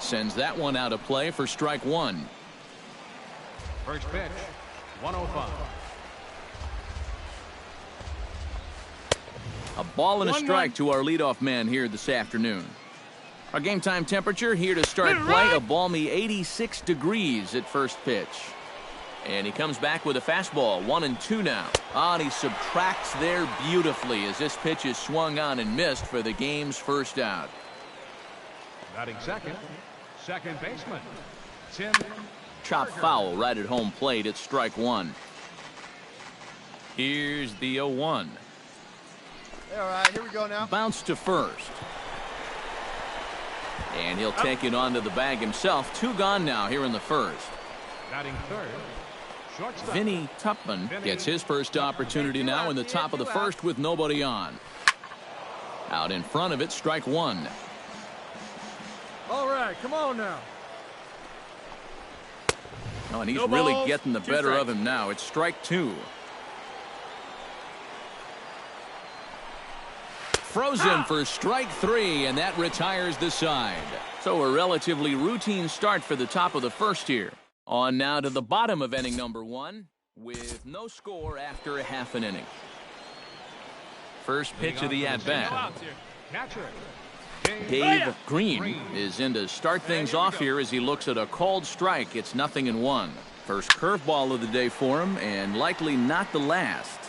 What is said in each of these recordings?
Sends that one out of play for strike one. First pitch, 105. A ball and a strike to our leadoff man here this afternoon. Our game time temperature here to start play, a balmy 86 degrees at first pitch. And he comes back with a fastball, 1-2 now. And he subtracts there beautifully as this pitch is swung on and missed for the game's first out. Batting second, second baseman, Tim. Chop foul right at home plate at strike one. Here's the 0-1. All right, here we go now. Bounce to first. And he'll take it onto the bag himself. 2 gone now here in the first. Batting third, shortstop. Vinny Tupman gets his first opportunity now in the top of the first with nobody on. Out in front of it, strike one. All right, come on now. Oh, and he's really getting the better of him now. It's strike two. Throws him for strike three, and that retires the side. So a relatively routine start for the top of the first here. On now to the bottom of inning number one with no score after a half an inning. First pitch of the at-bat. Dave Green is in to start things off here as he looks at a called strike. It's 0-1. First curveball of the day for him, and likely not the last.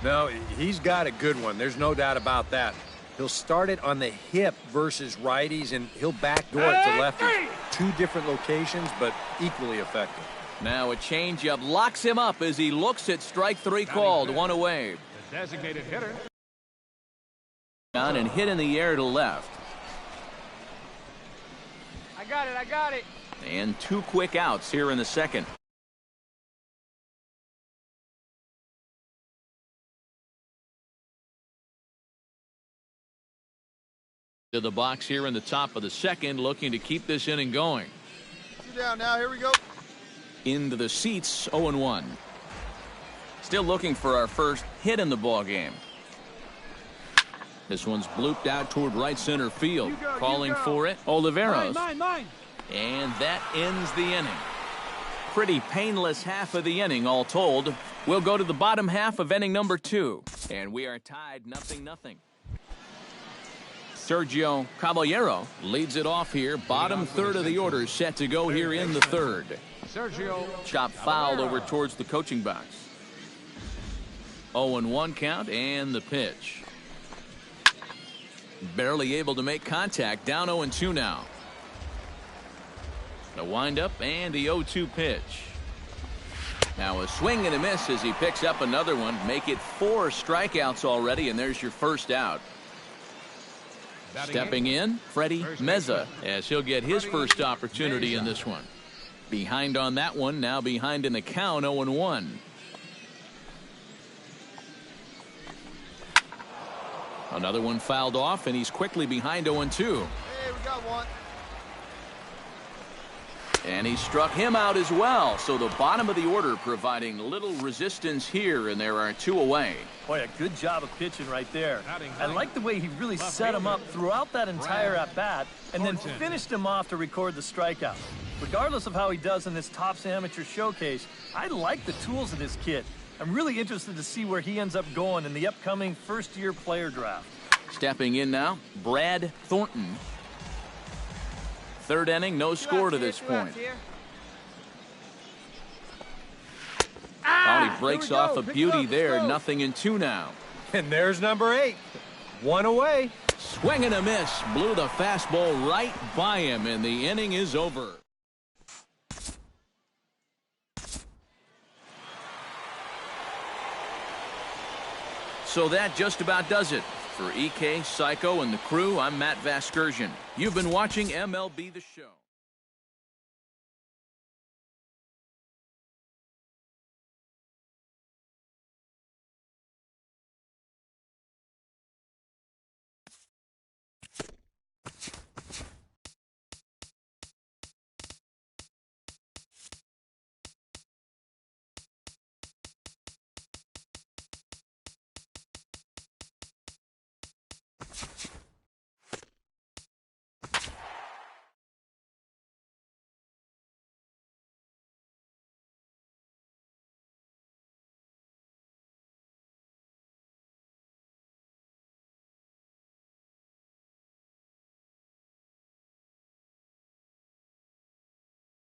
No, he's got a good one. There's no doubt about that. He'll start it on the hip versus righties, and he'll backdoor it to lefties. 2 different locations, but equally effective. Now a changeup locks him up as he looks at strike three called. 1 away. The designated hitter. On and hit in the air to left. I got it. And 2 quick outs here in the second. To the box here in the top of the second, looking to keep this inning going. 2 down now, here we go. Into the seats, 0-1. Still looking for our first hit in the ball game. This one's blooped out toward right center field. Calling for it, Oliveros. Mine. And that ends the inning. Pretty painless half of the inning, all told. We'll go to the bottom half of inning number 2. And we are tied 0-0. Sergio Caballero leads it off here. Bottom third of the order set to go here in the third. Sergio. Chop fouled over towards the coaching box. 0-1 count and the pitch. Barely able to make contact. Down 0-2 now. The windup and the 0-2 pitch. Now a swing and a miss as he picks up another one. Make it 4 strikeouts already, and there's your first out. Stepping in, Freddie Meza, as he'll get his first opportunity in this one. Behind on that one, now behind in the count, 0-1. Another one fouled off, and he's quickly behind 0-2. Hey, we got one. And he struck him out as well. So the bottom of the order providing little resistance here, and there are 2 away. Boy, a good job of pitching right there. I like the way he really set him up throughout that entire at-bat and then finished him off to record the strikeout. Regardless of how he does in this Topps Amateur Showcase, I like the tools of this kid. I'm really interested to see where he ends up going in the upcoming first-year player draft. Stepping in now, Brad Thornton. Third inning, no score to this point. Oh, he breaks off a beauty there. 0-2 now. And there's number 8. 1 away. Swing and a miss. Blew the fastball right by him, and the inning is over. So that just about does it. For EK, Psycho, and the crew, I'm Matt Vasgersian. You've been watching MLB The Show.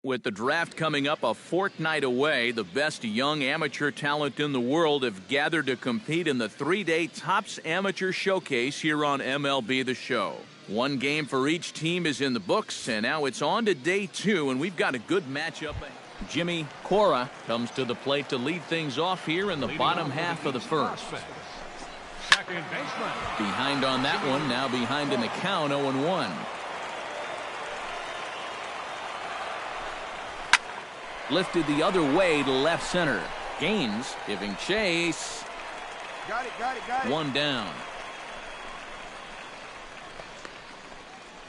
With the draft coming up a fortnight away, the best young amateur talent in the world have gathered to compete in the 3-day Topps Amateur Showcase here on MLB The Show. One game for each team is in the books, and now it's on to day 2, and we've got a good matchup. Jimmy Cora comes to the plate to lead things off here in the bottom half of the first. Second baseman. Behind on that one, now behind in the count, 0-1. Lifted the other way to left center. Gaines giving chase. Got it. One down.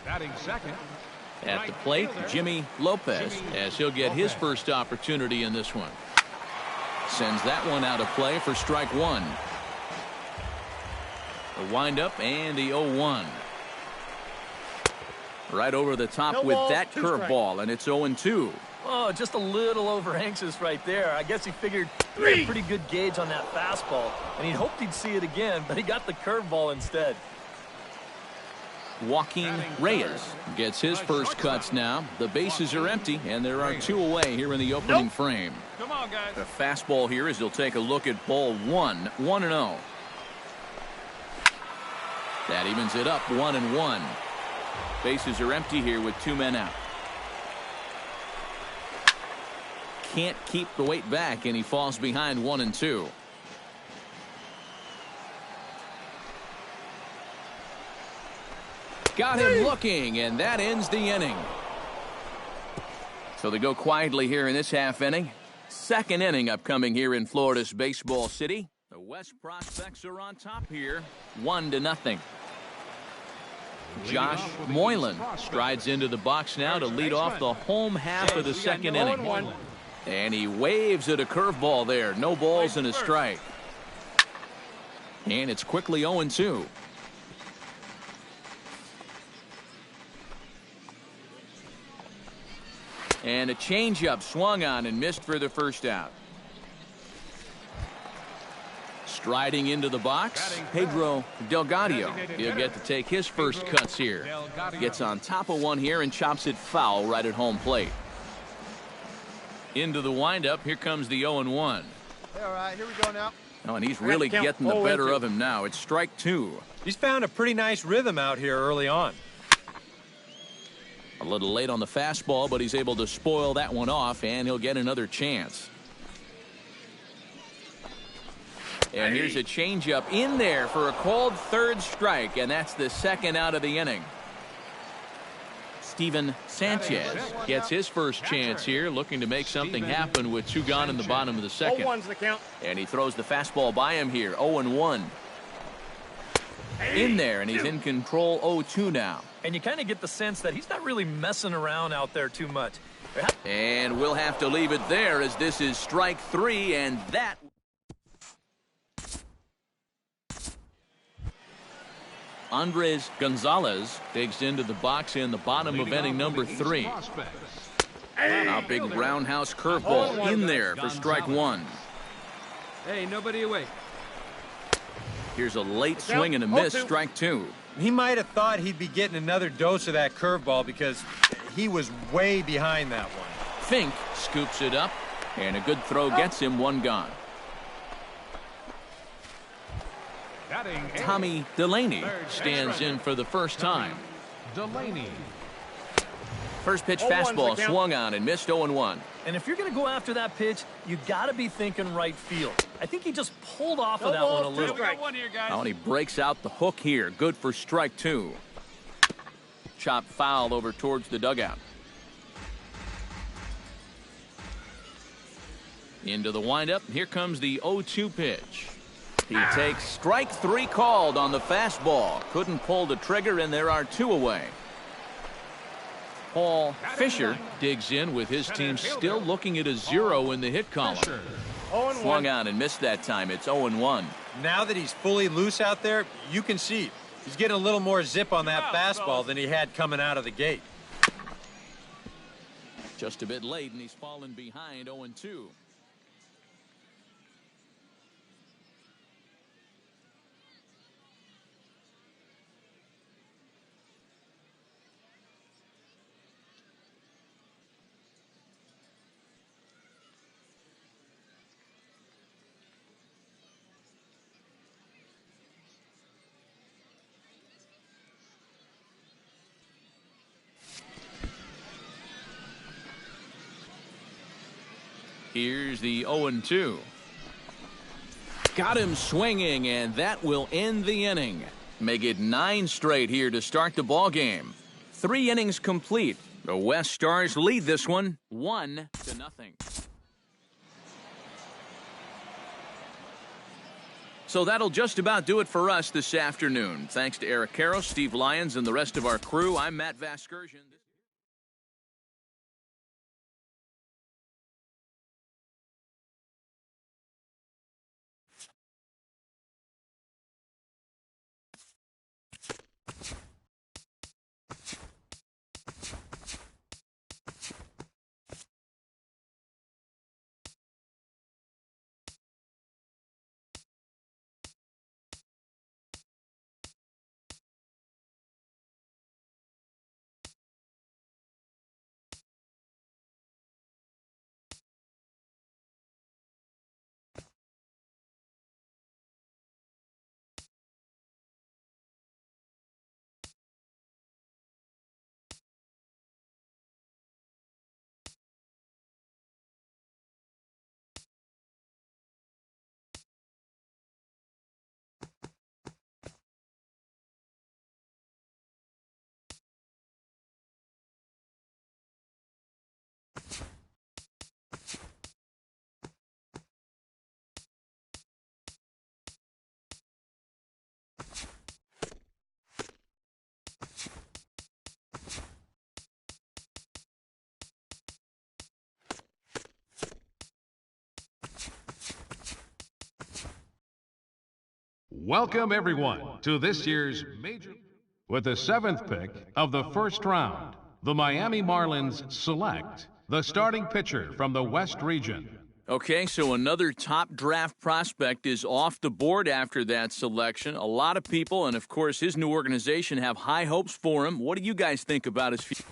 Batting second. At the plate, Jimmy Lopez, as he'll get his first opportunity in this one. Sends that one out of play for strike 1. The windup and the 0-1. Right over the top with that curveball, and it's 0-2. Oh, just a little over anxious right there. I guess he figured he had a pretty good gauge on that fastball, and he hoped he'd see it again, but he got the curveball instead. Joaquin Reyes gets his first cuts now. The bases are empty, and there are 2 away here in the opening frame. Come on, guys. The fastball here as he'll take a look at ball 1, 1-0. That evens it up, 1-1. Bases are empty here with 2 men out. Can't keep the weight back, and he falls behind 1-2. Got him looking, and that ends the inning. So they go quietly here in this half inning. Second inning upcoming here in Florida's Baseball City. The West prospects are on top here, 1-0. Josh Moylan strides into the box now to lead off the home half of the second inning. And he waves at a curveball there. No balls and a strike. And it's quickly 0-2. And a changeup swung on and missed for the first out. Striding into the box, Pedro Delgado. He'll get to take his first cuts here. Gets on top of one here and chops it foul right at home plate. Into the windup, here comes the 0-1. Hey, all right, here we go now. Oh, and he's really getting the better of him now. It's strike 2. He's found a pretty nice rhythm out here early on. A little late on the fastball, but he's able to spoil that one off, and he'll get another chance. And here's a changeup in there for a called third strike, and that's the second out of the inning. Steven Sanchez gets his first chance here, looking to make something happen with 2 gone in the bottom of the second. 0-1's the count. And he throws the fastball by him here, 0-1. In there, and he's in control, 0-2 now. And you kind of get the sense that he's not really messing around out there too much. And we'll have to leave it there as this is strike 3, and that... Andres Gonzalez digs into the box in the bottom of inning number 3. A big roundhouse curveball in there for strike 1. Hey, nobody away. Here's a late swing and a miss, strike 2. He might have thought he'd be getting another dose of that curveball because he was way behind that one. Fink scoops it up, and a good throw gets him 1 gone. Tommy Delaney stands in for the first time. Delaney. First pitch fastball swung on and missed, 0-1. And if you're going to go after that pitch, you got to be thinking right field. I think he just pulled off of that one a little. Oh, and he breaks out the hook here. Good for strike 2. Chop foul over towards the dugout. Into the windup. Here comes the 0-2 pitch. He takes strike 3 called on the fastball. Couldn't pull the trigger, and there are 2 away. Paul Fisher digs in with his team still looking at a 0 in the hit column. Swung on and missed that time. It's 0-1. Now that he's fully loose out there, you can see he's getting a little more zip on that fastball than he had coming out of the gate. Just a bit late, and he's fallen behind 0-2. Here's the 0-2. Got him swinging, and that will end the inning. Make it 9 straight here to start the ball game. 3 innings complete. The West Stars lead this one 1-0. So that'll just about do it for us this afternoon. Thanks to Eric Karros, Steve Lyons, and the rest of our crew. I'm Matt Vasgersian. Welcome, everyone, to this year's major. With the 7th pick of the first round, the Miami Marlins select the starting pitcher from the West region. Okay, so another top draft prospect is off the board after that selection. A lot of people, and of course his new organization, have high hopes for him. What do you guys think about his future?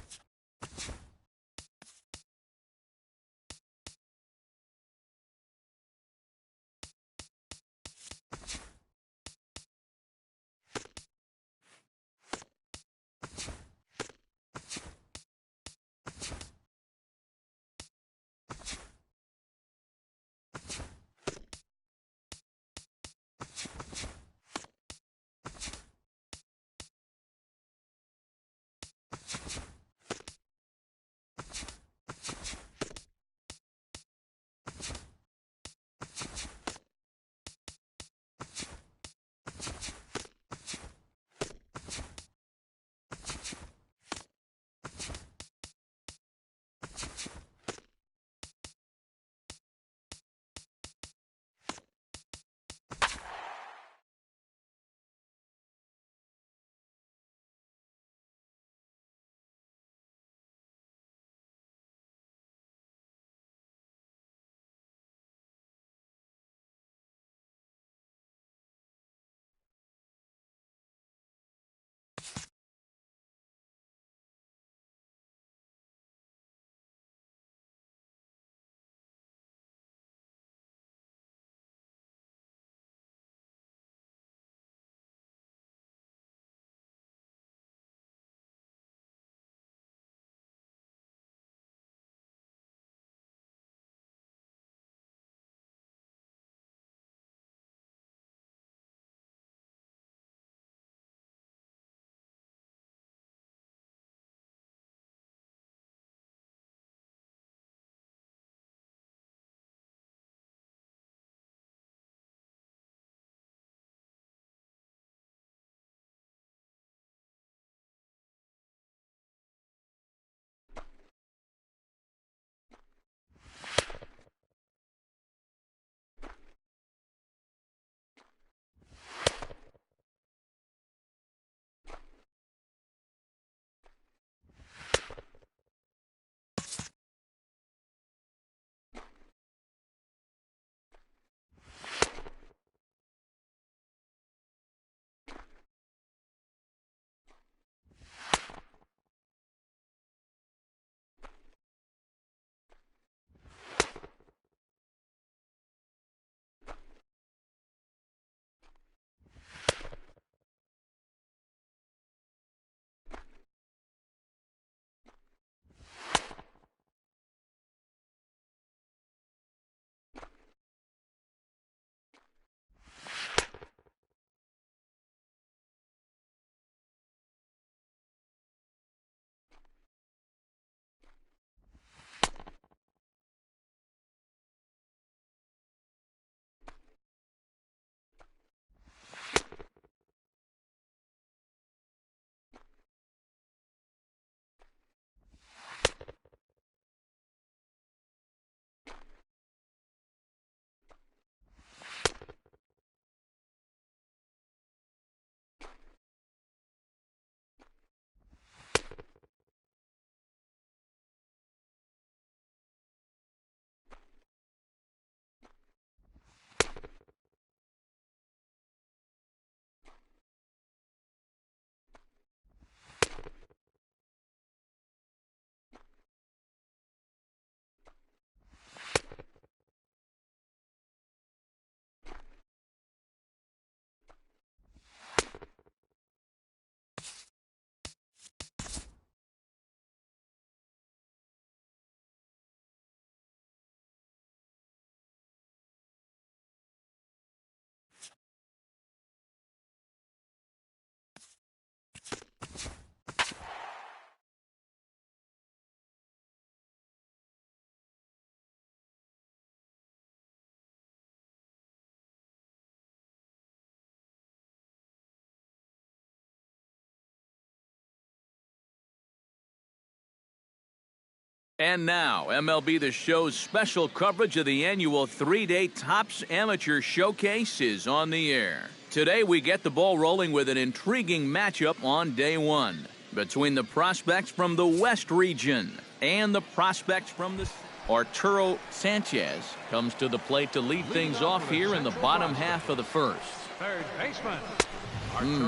And now, MLB The Show's special coverage of the annual 3-day Topps Amateur Showcase is on the air. Today, we get the ball rolling with an intriguing matchup on day one between the prospects from the West region and the prospects from the... Arturo Sanchez comes to the plate to lead things off here in the bottom half of the first. Third baseman.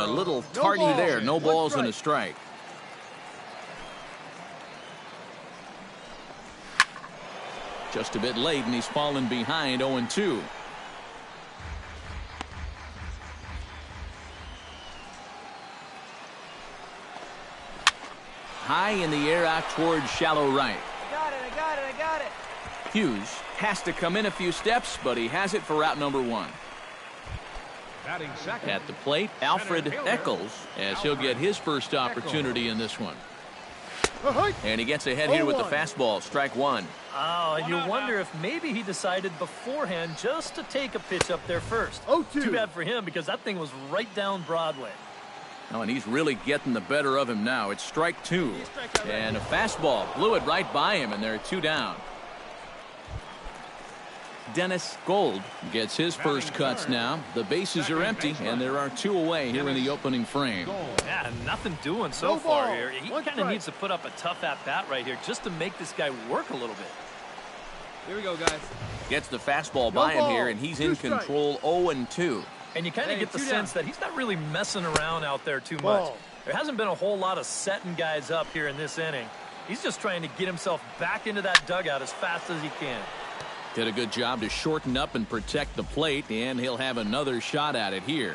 A little tardy there. No balls and a strike. Just a bit late, and he's fallen behind 0-2. High in the air out towards shallow right. I got it. Hughes has to come in a few steps, but he has it for out number one. Batting second. At the plate, Alfred Eccles, as he'll get his first opportunity in this one. And he gets ahead here with the fastball, strike one. Oh, and you wonder if maybe he decided beforehand just to take a pitch up there first. Too bad for him, because that thing was right down Broadway. Oh, and he's really getting the better of him now. It's strike two. And a fastball blew it right by him, and there are two down. Dennis Gold gets his first cuts now. The bases are empty, and there are two away here in the opening frame. Yeah, nothing doing so far here. He kind of needs to put up a tough at-bat right here just to make this guy work a little bit. Here we go, guys. Gets the fastball by him here, and he's in control 0-2. And you kind of get the sense that he's not really messing around out there too much. There hasn't been a whole lot of setting guys up here in this inning. He's just trying to get himself back into that dugout as fast as he can. Did a good job to shorten up and protect the plate, and he'll have another shot at it here.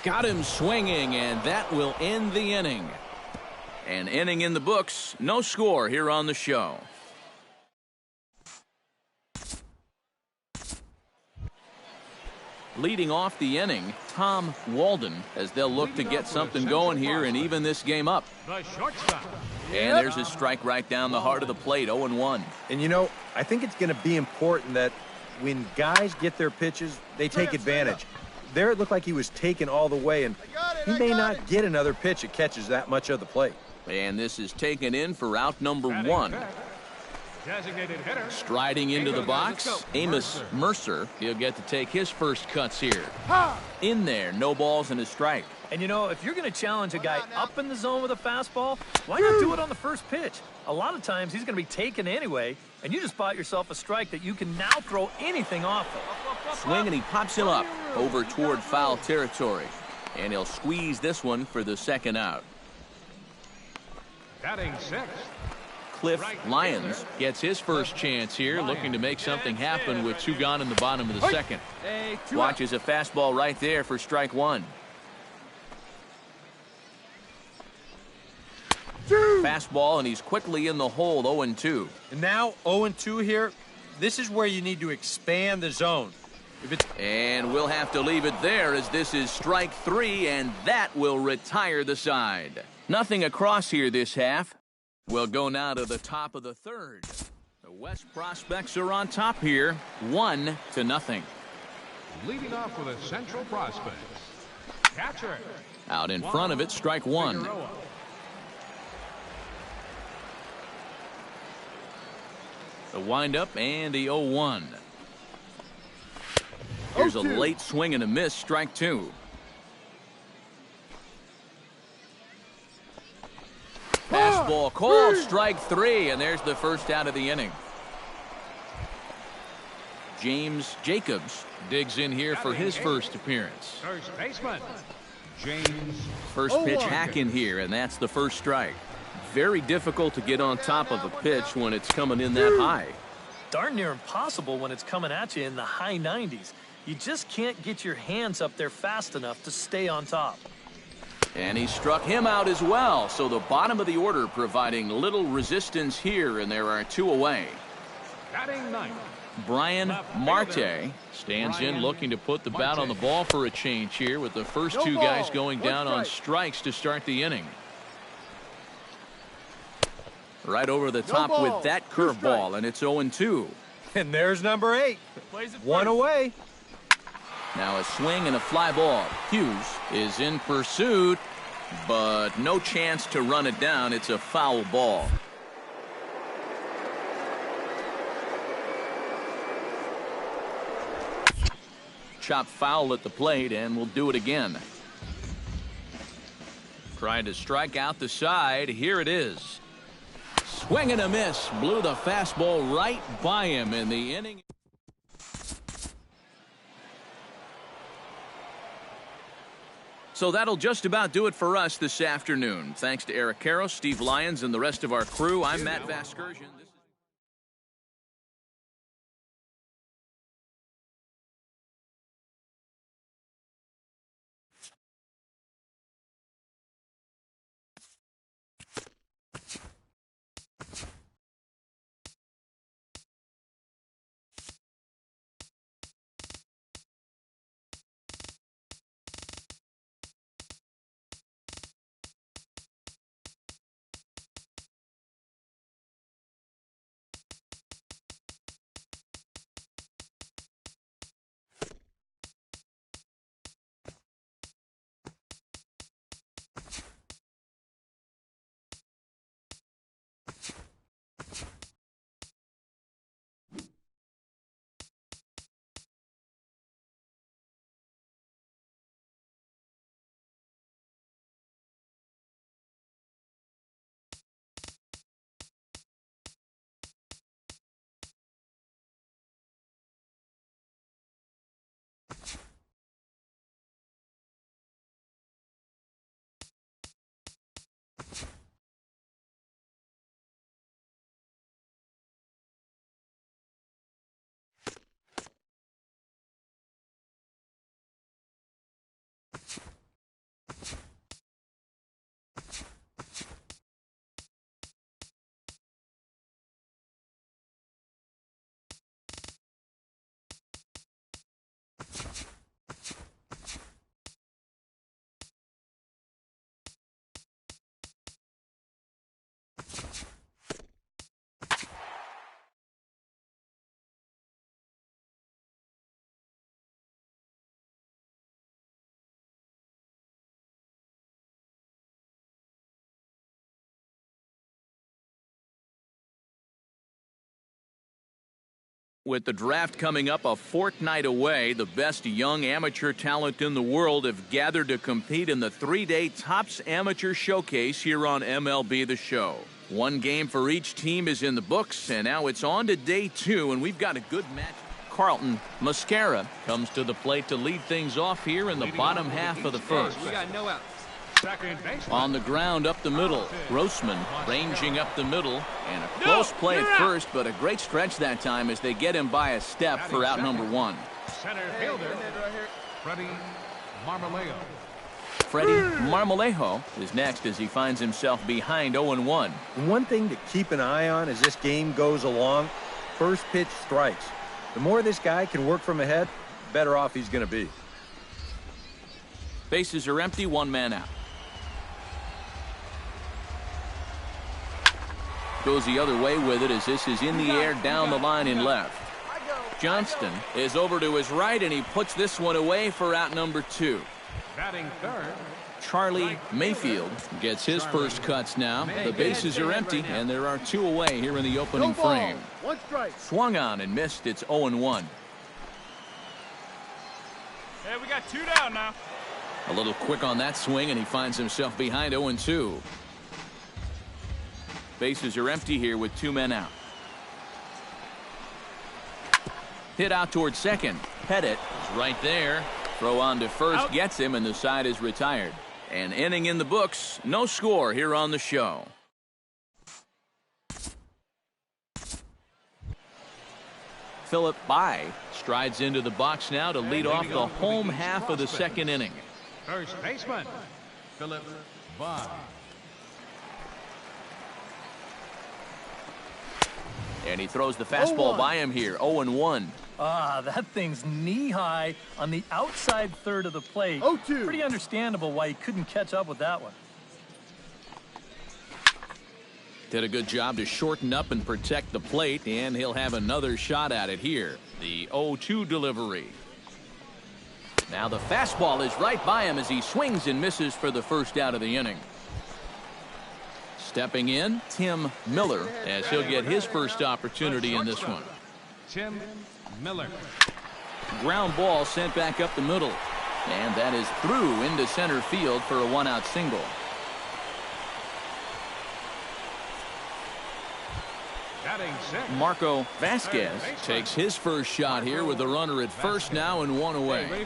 Got him swinging, and that will end the inning. An inning in the books, no score here on the show. Leading off the inning, Tom Walden, as they'll look to get something going here and even this game up. The shortstop. And there's his strike right down the heart of the plate, 0-1. And, you know, I think it's going to be important that when guys get their pitches, they take advantage. There it looked like he was taken all the way, and he may not get another pitch that catches that much of the plate. And this is taken in for out number one. Designated hitter. Striding into the box, Amos Mercer. He'll get to take his first cuts here. In there, no balls and a strike. And, you know, if you're going to challenge a guy up in the zone with a fastball, why not do it on the first pitch? A lot of times he's going to be taken anyway, and you just bought yourself a strike that you can now throw anything off of. Swing, and he pops him up over toward foul territory. And he'll squeeze this one for the second out. Batting sixth. Cliff Lyons gets his first chance here, looking to make something happen with two gone in the bottom of the second. Watches a fastball right there for strike one. Fastball, and he's quickly in the hole, 0-2. And now 0-2 here. This is where you need to expand the zone. And we'll have to leave it there, as this is strike three, and that will retire the side. Nothing across here this half. We'll go now to the top of the third. The West prospects are on top here, 1-0. Leading off with a Central prospects. Catcher. Out in front of it, strike one. The windup and the 0-1. Here's a late swing and a miss, strike two. Fastball called, strike three, and there's the first out of the inning. James Jacobs digs in here for his first appearance. First baseman. James. First pitch hack in here, and that's the first strike. Very difficult to get on top of a pitch when it's coming in that high. Darn near impossible when it's coming at you in the high 90s. You just can't get your hands up there fast enough to stay on top. And he struck him out as well, so the bottom of the order providing little resistance here, and there are two away. Batting ninth. Brian Marte stands in, looking to put the bat on the ball for a change here, with the first two guys going down on strikes to start the inning. Right over the top with that curveball, and it's 0-2. And there's number 8. One away. Now a swing and a fly ball. Hughes is in pursuit, but no chance to run it down. It's a foul ball. chop foul at the plate and will do it again. Trying to strike out the side. Here it is. Swing and a miss. Blew the fastball right by him in the inning. So that'll just about do it for us this afternoon. Thanks to Eric Karros, Steve Lyons, and the rest of our crew. I'm Matt Vasgersian. With the draft coming up a fortnight away, the best young amateur talent in the world have gathered to compete in the 3-day Topps Amateur Showcase here on MLB The Show. One game for each team is in the books, and now it's on to day 2, and we've got a good match. Carlton Mascara comes to the plate to lead things off here in the bottom half of the first. We got no outs. On the ground up the middle, Grossman ranging up the middle, and a close play at first, but a great stretch that time as they get him by a step for out number 1. Center fielder, Freddie Marmolejo. Freddie Marmolejo is next as he finds himself behind 0-1. One thing to keep an eye on as this game goes along, first pitch strikes. The more this guy can work from ahead, the better off he's going to be. Bases are empty, 1 man out. Goes the other way with it as this is in the air down the line in left. Johnston is over to his right, and he puts this one away for out number 2. Batting third, Charlie Mayfield gets his first cuts now. The bases are empty, and there are 2 away here in the opening frame. Swung on and missed. It's 0-1. Hey, we got 2 down now. A little quick on that swing, and he finds himself behind 0-2. Bases are empty here with 2 men out. Hit out towards second. Pettit is right there. Throw on to first gets him, and the side is retired. An inning in the books. No score here on the show. Philip By strides into the box now to lead off the home half of the second inning. first baseman, Philip By. And he throws the fastball by him here. 0-1. Ah, that thing's knee-high on the outside third of the plate. 0-2. Pretty understandable why he couldn't catch up with that one. Did a good job to shorten up and protect the plate, and he'll have another shot at it here. The 0-2 delivery. Now the fastball is right by him as he swings and misses for the first out of the inning. Stepping in, Tim Miller, as he'll get his first opportunity in this one. Tim Miller. Ground ball sent back up the middle. And that is through into center field for a one-out single. Marco Vasquez takes his first shot here with the runner at first now and one away.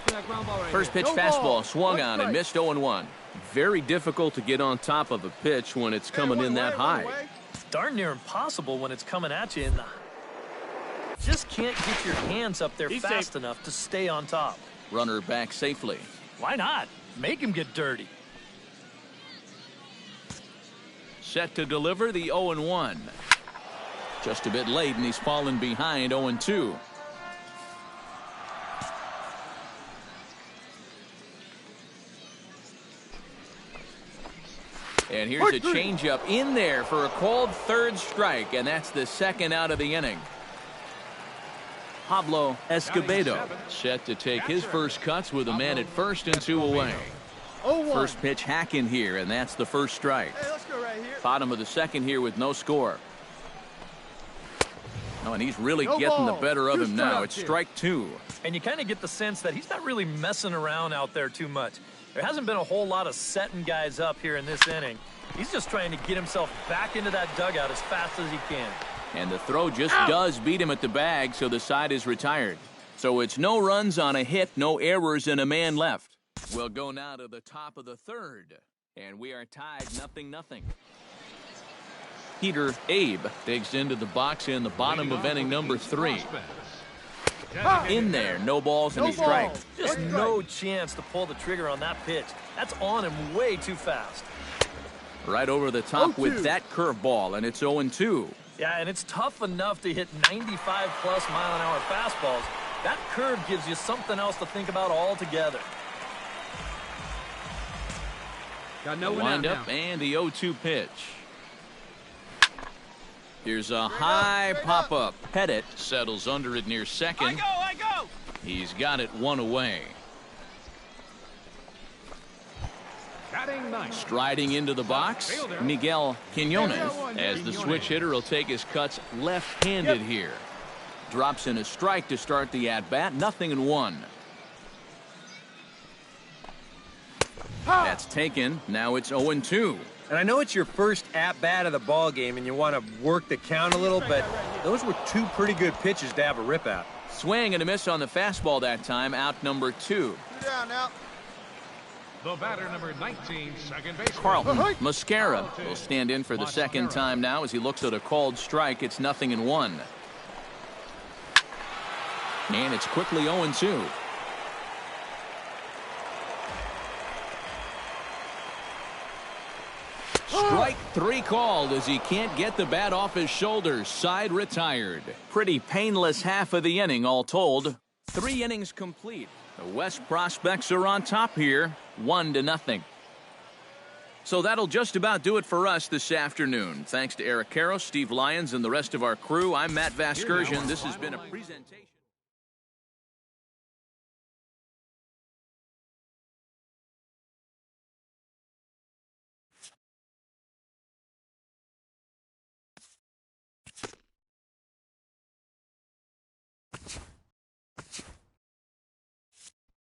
First pitch fastball swung on and missed 0-1. Very difficult to get on top of a pitch when it's coming in that high. It's darn near impossible when it's coming at you in the... Just can't get your hands up there fast enough to stay on top. Runner back safely. Why not? Make him get dirty. Set to deliver the 0-1. Just a bit late, and he's fallen behind 0-2. And here's a changeup in there for a called third strike, and that's the second out of the inning. Pablo Escobedo set to take his first cuts with a man at first and 2 away. First pitch hacking here, and that's the first strike. Bottom of the second here with no score. Oh, and he's really getting the better of him now. It's strike 2. And you kind of get the sense that he's not really messing around out there too much. There hasn't been a whole lot of setting guys up here in this inning. He's just trying to get himself back into that dugout as fast as he can. And the throw just does beat him at the bag, so the side is retired. So it's no runs on a hit, no errors, and a man left. We'll go now to the top of the third. And we are tied 0-0. Peter Abe digs into the box in the bottom of inning number 3. In there, no balls and a strike. Just no chance to pull the trigger on that pitch. That's on him way too fast. Right over the top with that curveball, and it's 0-2. Yeah, and it's tough enough to hit 95-plus mile-an-hour fastballs. That curve gives you something else to think about altogether. Got no one Wind out up now. and the 0-2 pitch. Here's a high pop-up. Pettit settles under it near second. I go! He's got it 1 away. Striding into the box, Miguel Quinones, as the switch hitter will take his cuts left-handed here. Drops in a strike to start the at-bat, 0-1. That's taken. Now it's 0-2. And I know it's your first at-bat of the ball game and you want to work the count a little, but those were 2 pretty good pitches to have a rip at. Swing and a miss on the fastball that time, out number 2. Down now. The batter, number 19, second baseman. Carlton Mascara will stand in for the second time now as he looks at a called strike. It's 0-1. And it's quickly 0-2. Strike 3 called as he can't get the bat off his shoulders. Side retired. Pretty painless half of the inning all told. 3 innings complete. The West prospects are on top here, 1-0. So that'll just about do it for us this afternoon. Thanks to Eric Karros, Steve Lyons, and the rest of our crew. I'm Matt Vasgersian. This has been a presentation.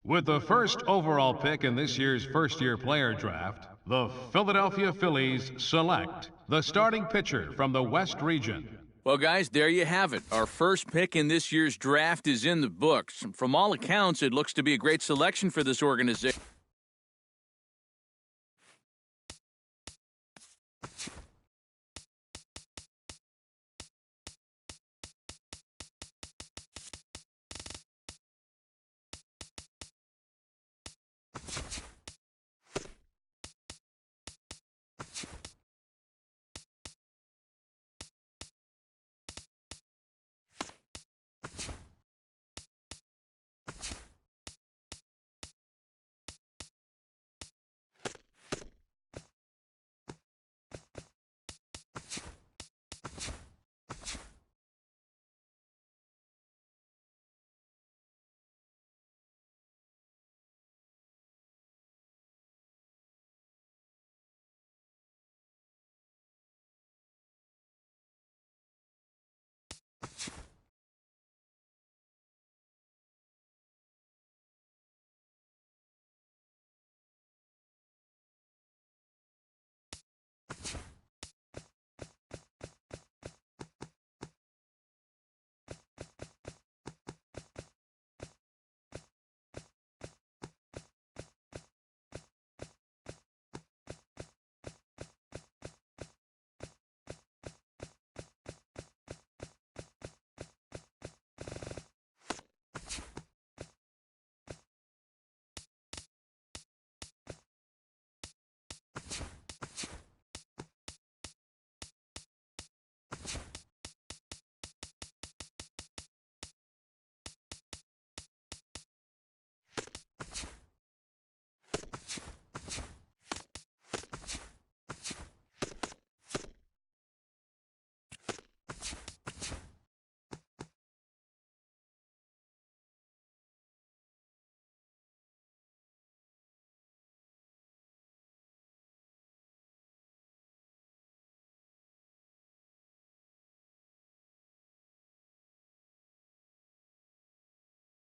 With the first overall pick in this year's first-year player draft, the Philadelphia Phillies select the starting pitcher from the West region. Well, guys, there you have it. Our first pick in this year's draft is in the books. From all accounts, it looks to be a great selection for this organization.